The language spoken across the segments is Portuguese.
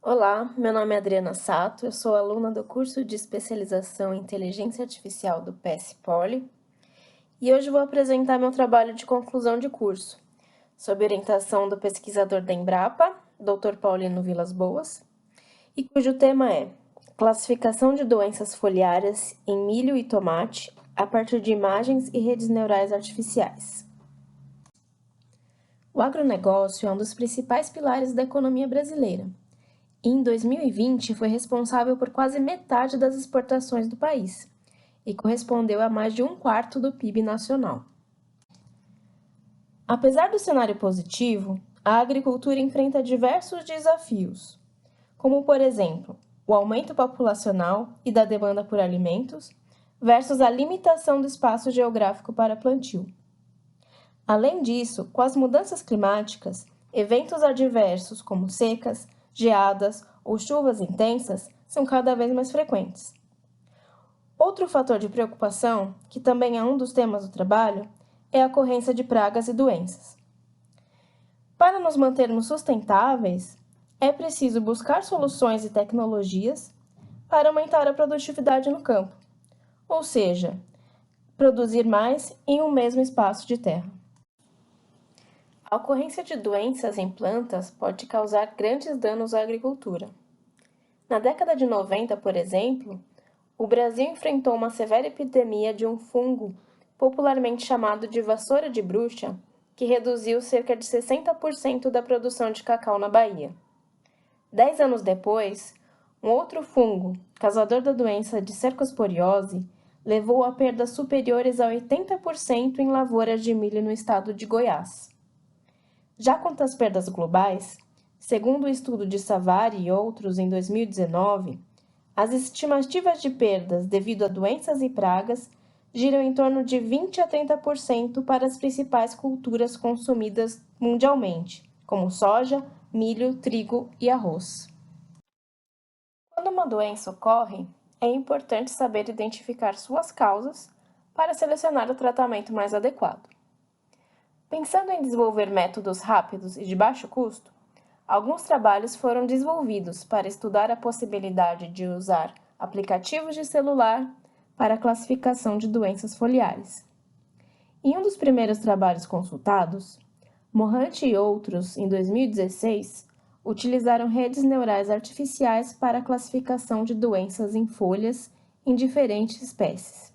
Olá, meu nome é Adriana Sato, eu sou aluna do curso de especialização em Inteligência Artificial do PS Poli e hoje vou apresentar meu trabalho de conclusão de curso, sob orientação do pesquisador da Embrapa, Dr. Paulino Vilas Boas, e cujo tema é Classificação de doenças foliares em milho e tomate a partir de imagens e redes neurais artificiais. O agronegócio é um dos principais pilares da economia brasileira. Em 2020, foi responsável por quase metade das exportações do país e correspondeu a mais de um quarto do PIB nacional. Apesar do cenário positivo, a agricultura enfrenta diversos desafios, como, por exemplo, o aumento populacional e da demanda por alimentos versus a limitação do espaço geográfico para plantio. Além disso, com as mudanças climáticas, eventos adversos como secas, geadas ou chuvas intensas são cada vez mais frequentes. Outro fator de preocupação, que também é um dos temas do trabalho, é a ocorrência de pragas e doenças. Para nos mantermos sustentáveis, é preciso buscar soluções e tecnologias para aumentar a produtividade no campo, ou seja, produzir mais em um mesmo espaço de terra. A ocorrência de doenças em plantas pode causar grandes danos à agricultura. Na década de 90, por exemplo, o Brasil enfrentou uma severa epidemia de um fungo, popularmente chamado de vassoura de bruxa, que reduziu cerca de 60% da produção de cacau na Bahia. 10 anos depois, um outro fungo, causador da doença de cercosporiose, levou a perdas superiores a 80% em lavouras de milho no estado de Goiás. Já quanto às perdas globais, segundo o estudo de Savary e outros em 2019, as estimativas de perdas devido a doenças e pragas giram em torno de 20 a 30% para as principais culturas consumidas mundialmente, como soja, milho, trigo e arroz. Quando uma doença ocorre, é importante saber identificar suas causas para selecionar o tratamento mais adequado. Pensando em desenvolver métodos rápidos e de baixo custo, alguns trabalhos foram desenvolvidos para estudar a possibilidade de usar aplicativos de celular para a classificação de doenças foliares. Em um dos primeiros trabalhos consultados, Morant e outros, em 2016, utilizaram redes neurais artificiais para a classificação de doenças em folhas em diferentes espécies.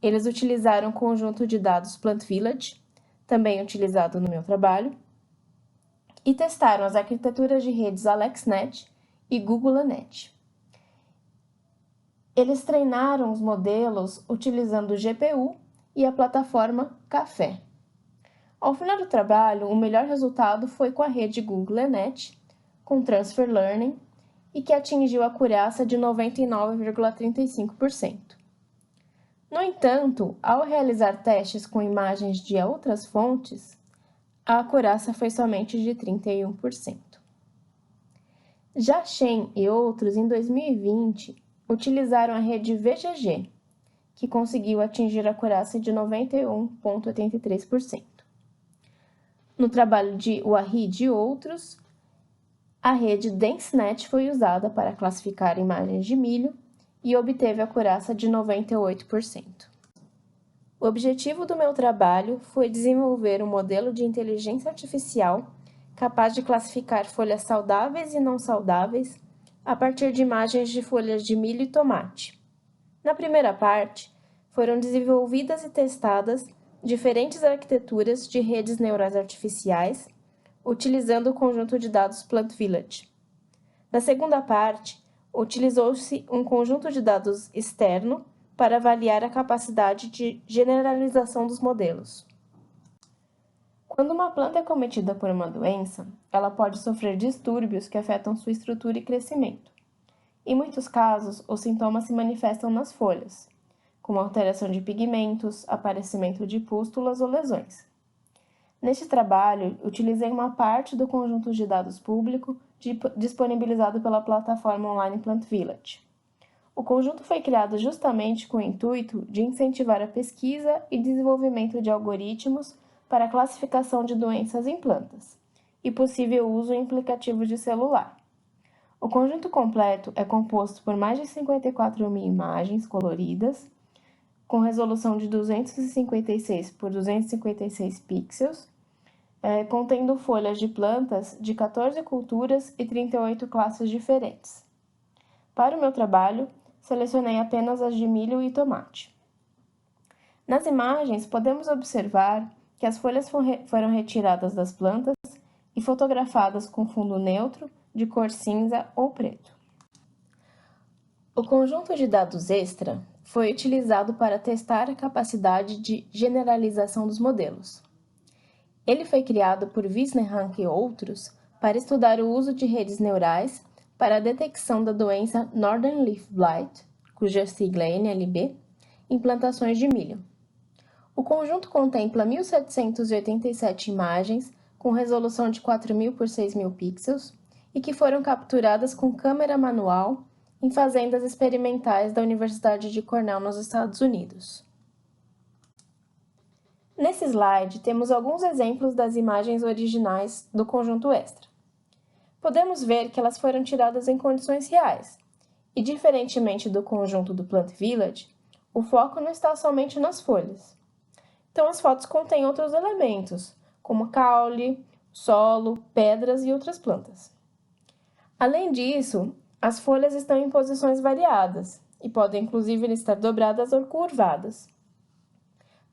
Eles utilizaram o conjunto de dados Plant Village, também utilizado no meu trabalho, e testaram as arquiteturas de redes AlexNet e GoogleNet. Eles treinaram os modelos utilizando o GPU e a plataforma Café. Ao final do trabalho, o melhor resultado foi com a rede GoogleNet, com Transfer Learning, e que atingiu a acurácia de 99,35%. No entanto, ao realizar testes com imagens de outras fontes, a acurácia foi somente de 31%. Já Shen e outros, em 2020, utilizaram a rede VGG, que conseguiu atingir a acurácia de 91,83%. No trabalho de Wahid e outros, a rede DenseNet foi usada para classificar imagens de milho e obteve a acurácia de 98%. O objetivo do meu trabalho foi desenvolver um modelo de inteligência artificial capaz de classificar folhas saudáveis e não saudáveis a partir de imagens de folhas de milho e tomate. Na primeira parte, foram desenvolvidas e testadas diferentes arquiteturas de redes neurais artificiais, utilizando o conjunto de dados Plant Village. Na segunda parte, utilizou-se um conjunto de dados externo para avaliar a capacidade de generalização dos modelos. Quando uma planta é cometida por uma doença, ela pode sofrer distúrbios que afetam sua estrutura e crescimento. Em muitos casos, os sintomas se manifestam nas folhas, como alteração de pigmentos, aparecimento de pústulas ou lesões. Neste trabalho, utilizei uma parte do conjunto de dados público disponibilizado pela plataforma online Plant Village. O conjunto foi criado justamente com o intuito de incentivar a pesquisa e desenvolvimento de algoritmos para a classificação de doenças em plantas e possível uso em aplicativos de celular. O conjunto completo é composto por mais de 54.000 imagens coloridas, com resolução de 256 por 256 pixels, contendo folhas de plantas de 14 culturas e 38 classes diferentes. Para o meu trabalho, selecionei apenas as de milho e tomate. Nas imagens, podemos observar que as folhas foram retiradas das plantas e fotografadas com fundo neutro, de cor cinza ou preto. O conjunto de dados extra foi utilizado para testar a capacidade de generalização dos modelos. Ele foi criado por Wisner-Hanke e outros para estudar o uso de redes neurais para a detecção da doença Northern Leaf Blight, cuja sigla é NLB, em plantações de milho. O conjunto contempla 1.787 imagens com resolução de 4.000 por 6.000 pixels e que foram capturadas com câmera manual em fazendas experimentais da Universidade de Cornell, nos Estados Unidos. Nesse slide, temos alguns exemplos das imagens originais do conjunto extra. Podemos ver que elas foram tiradas em condições reais, e diferentemente do conjunto do Plant Village, o foco não está somente nas folhas. Então, as fotos contêm outros elementos, como caule, solo, pedras e outras plantas. Além disso, as folhas estão em posições variadas e podem inclusive estar dobradas ou curvadas.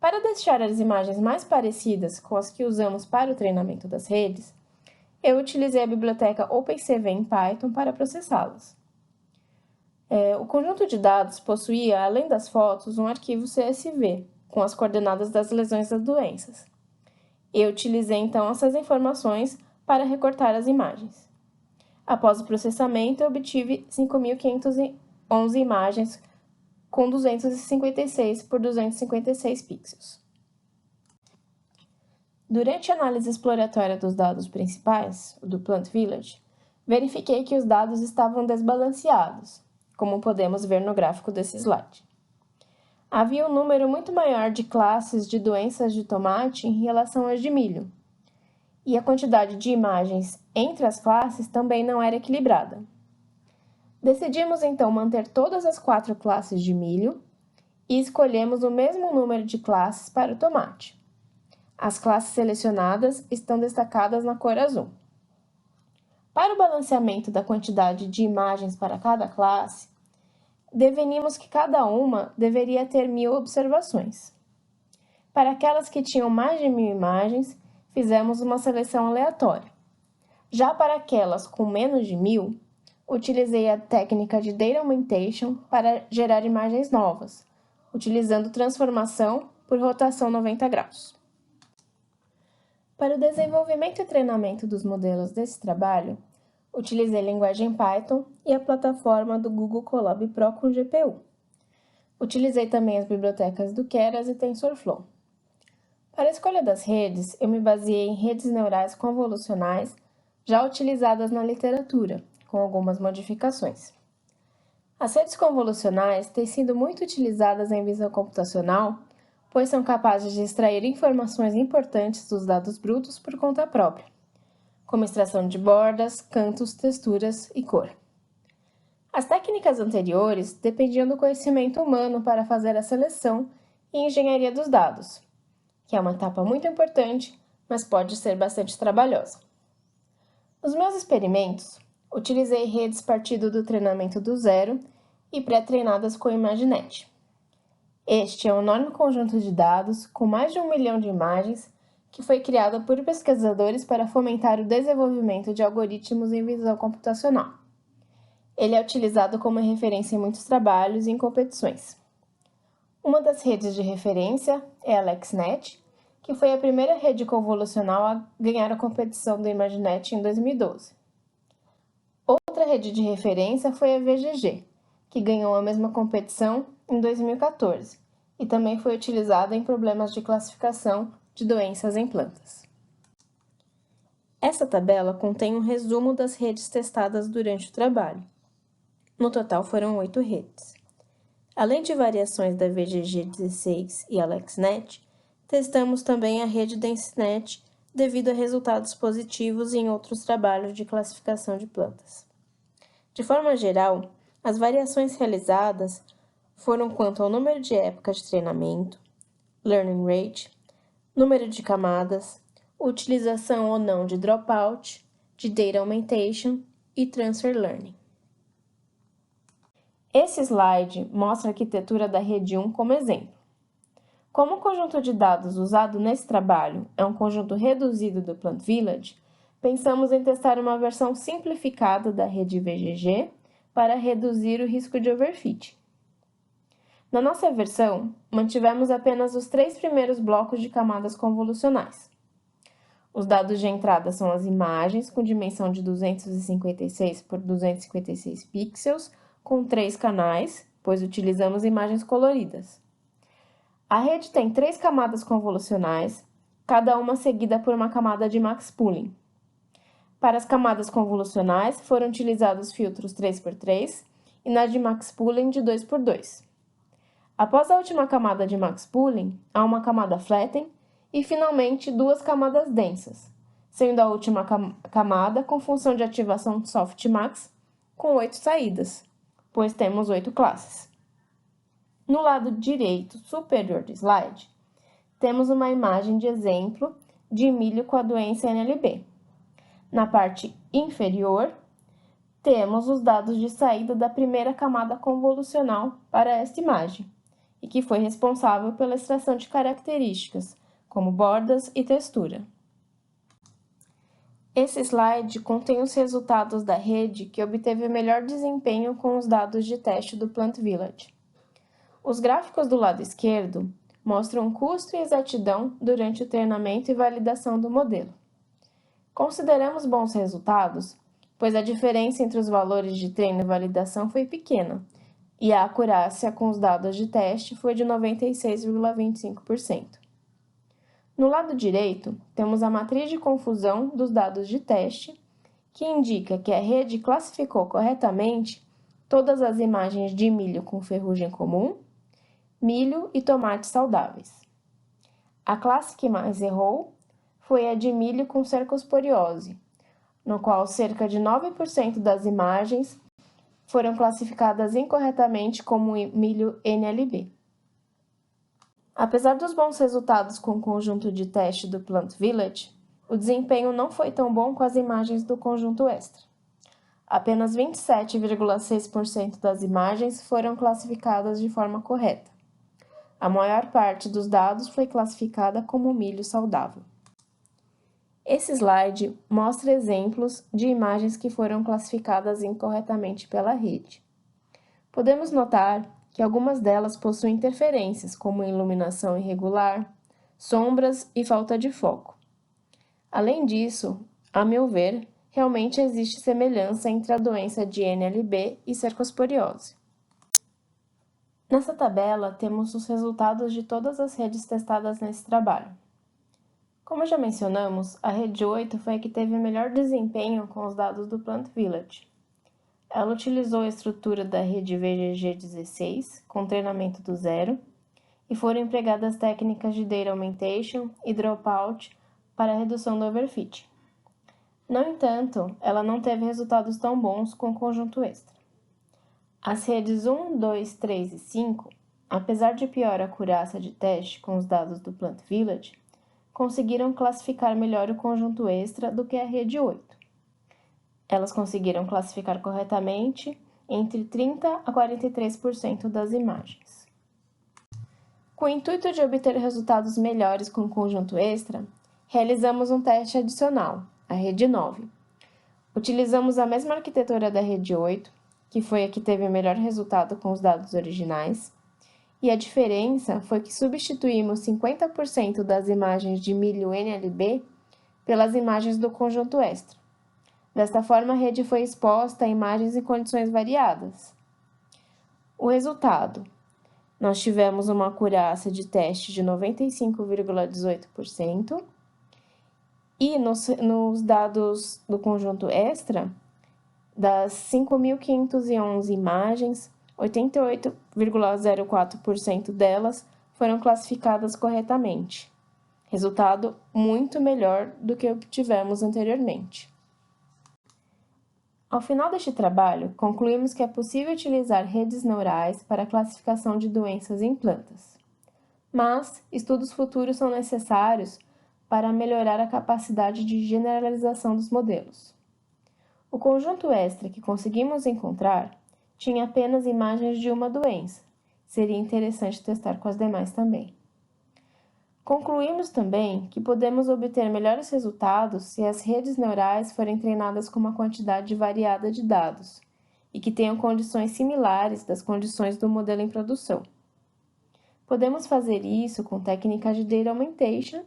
Para deixar as imagens mais parecidas com as que usamos para o treinamento das redes, eu utilizei a biblioteca OpenCV em Python para processá-las. O conjunto de dados possuía, além das fotos, um arquivo CSV, com as coordenadas das lesões das doenças. Eu utilizei então essas informações para recortar as imagens. Após o processamento, eu obtive 5.511 imagens com 256 por 256 pixels. Durante a análise exploratória dos dados principais, do Plant Village, verifiquei que os dados estavam desbalanceados, como podemos ver no gráfico desse slide. Havia um número muito maior de classes de doenças de tomate em relação às de milho, e a quantidade de imagens entre as classes também não era equilibrada. Decidimos então manter todas as 4 classes de milho e escolhemos o mesmo número de classes para o tomate. As classes selecionadas estão destacadas na cor azul. Para o balanceamento da quantidade de imagens para cada classe, definimos que cada uma deveria ter 1.000 observações. Para aquelas que tinham mais de 1.000 imagens, fizemos uma seleção aleatória. Já para aquelas com menos de 1.000, utilizei a técnica de Data Augmentation para gerar imagens novas, utilizando transformação por rotação 90 graus. Para o desenvolvimento e treinamento dos modelos desse trabalho, utilizei a linguagem Python e a plataforma do Google Colab Pro com GPU. Utilizei também as bibliotecas do Keras e TensorFlow. Para a escolha das redes, eu me baseei em redes neurais convolucionais já utilizadas na literatura, com algumas modificações. As redes convolucionais têm sido muito utilizadas em visão computacional, pois são capazes de extrair informações importantes dos dados brutos por conta própria, como extração de bordas, cantos, texturas e cor. As técnicas anteriores dependiam do conhecimento humano para fazer a seleção e engenharia dos dados, que é uma etapa muito importante, mas pode ser bastante trabalhosa. Nos meus experimentos, utilizei redes partindo do treinamento do zero e pré-treinadas com ImageNet. Este é um enorme conjunto de dados com mais de 1 milhão de imagens que foi criado por pesquisadores para fomentar o desenvolvimento de algoritmos em visão computacional. Ele é utilizado como referência em muitos trabalhos e em competições. Uma das redes de referência é a AlexNet, que foi a primeira rede convolucional a ganhar a competição do ImageNet em 2012. Outra rede de referência foi a VGG, que ganhou a mesma competição em 2014 e também foi utilizada em problemas de classificação de doenças em plantas. Essa tabela contém um resumo das redes testadas durante o trabalho. No total foram 8 redes. Além de variações da VGG16 e AlexNet, testamos também a rede DenseNet devido a resultados positivos em outros trabalhos de classificação de plantas. De forma geral, as variações realizadas foram quanto ao número de épocas de treinamento, learning rate, número de camadas, utilização ou não de dropout, de data augmentation e transfer learning. Esse slide mostra a arquitetura da rede 1 como exemplo. Como o conjunto de dados usado nesse trabalho é um conjunto reduzido do Plant Village, pensamos em testar uma versão simplificada da rede VGG para reduzir o risco de overfit. Na nossa versão, mantivemos apenas os 3 primeiros blocos de camadas convolucionais. Os dados de entrada são as imagens com dimensão de 256 por 256 pixels, com 3 canais, pois utilizamos imagens coloridas. A rede tem 3 camadas convolucionais, cada uma seguida por uma camada de max pooling. Para as camadas convolucionais, foram utilizados filtros 3x3 e na de max pooling de 2x2. Após a última camada de max pooling, há uma camada flatten e, finalmente, 2 camadas densas, sendo a última camada com função de ativação softmax com 8 saídas, pois temos 8 classes. No lado direito superior do slide, temos uma imagem de exemplo de milho com a doença NLB. Na parte inferior, temos os dados de saída da primeira camada convolucional para esta imagem, e que foi responsável pela extração de características, como bordas e textura. Esse slide contém os resultados da rede que obteve o melhor desempenho com os dados de teste do Plant Village. Os gráficos do lado esquerdo mostram custo e exatidão durante o treinamento e validação do modelo. Consideramos bons resultados, pois a diferença entre os valores de treino e validação foi pequena, e a acurácia com os dados de teste foi de 96,25%. No lado direito, temos a matriz de confusão dos dados de teste, que indica que a rede classificou corretamente todas as imagens de milho com ferrugem comum, milho e tomates saudáveis. A classe que mais errou foi a de milho com cercosporiose, no qual cerca de 9% das imagens foram classificadas incorretamente como milho NLB. Apesar dos bons resultados com o conjunto de teste do Plant Village, o desempenho não foi tão bom com as imagens do conjunto extra. Apenas 27,6% das imagens foram classificadas de forma correta. A maior parte dos dados foi classificada como milho saudável. Esse slide mostra exemplos de imagens que foram classificadas incorretamente pela rede. Podemos notar que algumas delas possuem interferências, como iluminação irregular, sombras e falta de foco. Além disso, a meu ver, realmente existe semelhança entre a doença de NLB e cercosporiose. Nessa tabela, temos os resultados de todas as redes testadas nesse trabalho. Como já mencionamos, a rede 8 foi a que teve o melhor desempenho com os dados do Plant Village. Ela utilizou a estrutura da rede VGG16, com treinamento do zero, e foram empregadas técnicas de data augmentation e dropout para a redução do overfit. No entanto, ela não teve resultados tão bons com o conjunto extra. As redes 1, 2, 3 e 5, apesar de pior acurácia de teste com os dados do Plant Village, conseguiram classificar melhor o conjunto extra do que a rede 8. Elas conseguiram classificar corretamente entre 30% a 43% das imagens. Com o intuito de obter resultados melhores com o conjunto extra, realizamos um teste adicional, a rede 9. Utilizamos a mesma arquitetura da rede 8, que foi a que teve o melhor resultado com os dados originais, e a diferença foi que substituímos 50% das imagens de milho NLB pelas imagens do conjunto extra. Desta forma, a rede foi exposta a imagens em condições variadas. O resultado: nós tivemos uma acurácia de teste de 95,18% e nos dados do conjunto extra, das 5.511 imagens, 88,04% delas foram classificadas corretamente. Resultado muito melhor do que obtivemos anteriormente. Ao final deste trabalho, concluímos que é possível utilizar redes neurais para a classificação de doenças em plantas. Mas estudos futuros são necessários para melhorar a capacidade de generalização dos modelos. O conjunto extra que conseguimos encontrar tinha apenas imagens de uma doença. Seria interessante testar com as demais também. Concluímos também que podemos obter melhores resultados se as redes neurais forem treinadas com uma quantidade variada de dados e que tenham condições similares das condições do modelo em produção. Podemos fazer isso com técnicas de data augmentation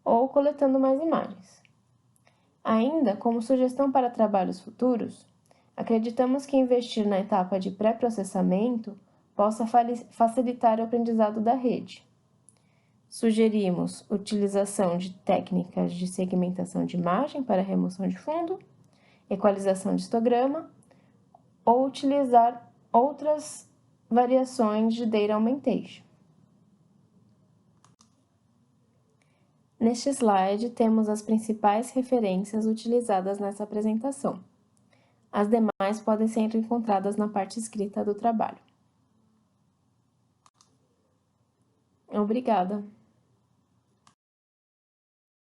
ou coletando mais imagens. Ainda, como sugestão para trabalhos futuros, acreditamos que investir na etapa de pré-processamento possa facilitar o aprendizado da rede. Sugerimos utilização de técnicas de segmentação de imagem para remoção de fundo, equalização de histograma ou utilizar outras variações de data augmentation. Neste slide, temos as principais referências utilizadas nessa apresentação. As demais podem ser encontradas na parte escrita do trabalho. Obrigada!